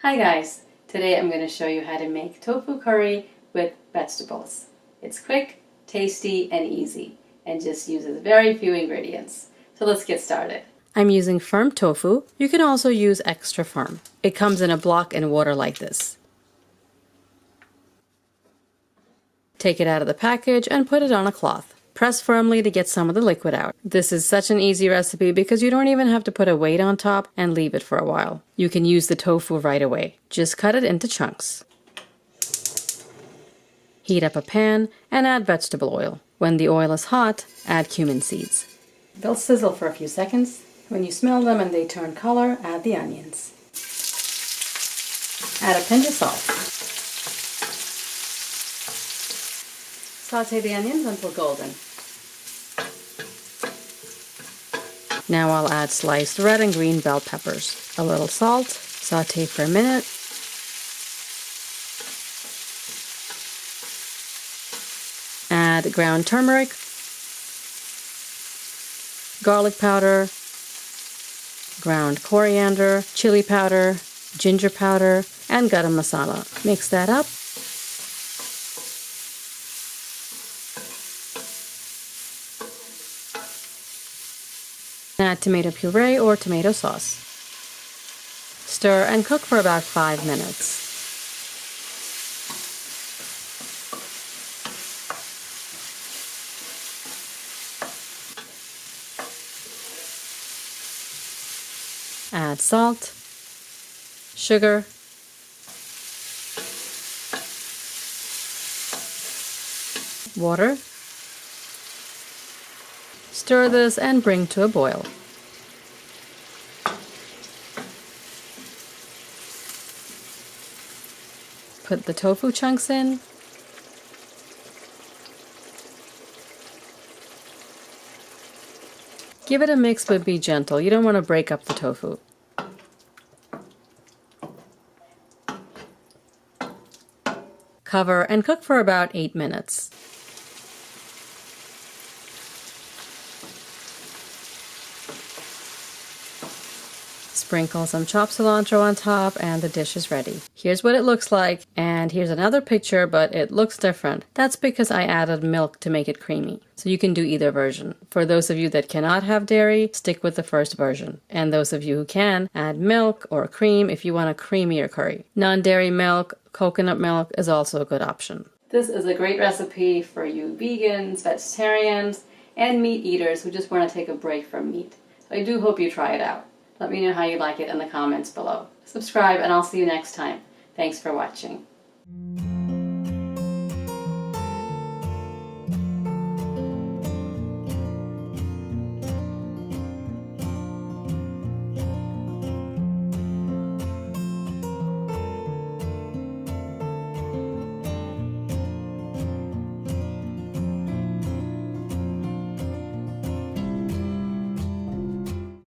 Hi guys! Today I'm going to show you how to make tofu curry with vegetables. It's quick, tasty, and easy, and just uses very few ingredients. So let's get started. I'm using firm tofu. You can also use extra firm. It comes in a block in water like this. Take it out of the package and put it on a cloth. Press firmly to get some of the liquid out. This is such an easy recipe because you don't even have to put a weight on top and leave it for a while. You can use the tofu right away. Just cut it into chunks. Heat up a pan and add vegetable oil. When the oil is hot, add cumin seeds. They'll sizzle for a few seconds. When you smell them and they turn color, add the onions. Add a pinch of salt. Saute the onions until golden. Now I'll add sliced red and green bell peppers. A little salt, saute for a minute. Add ground turmeric, garlic powder, ground coriander, chili powder, ginger powder, and garam masala. Mix that up. Add tomato puree or tomato sauce. Stir and cook for about 5 minutes. Add salt, sugar, water. Stir this and bring to a boil. Put the tofu chunks in. Give it a mix, but be gentle. You don't want to break up the tofu. Cover and cook for about 8 minutes. Sprinkle some chopped cilantro on top and the dish is ready. Here's what it looks like, and here's another picture, but it looks different. That's because I added milk to make it creamy. So you can do either version. For those of you that cannot have dairy, stick with the first version. And those of you who can, add milk or cream if you want a creamier curry. Non-dairy milk, coconut milk is also a good option. This is a great recipe for you vegans, vegetarians, and meat eaters who just want to take a break from meat. So I do hope you try it out. Let me know how you like it in the comments below. Subscribe and I'll see you next time. Thanks for watching.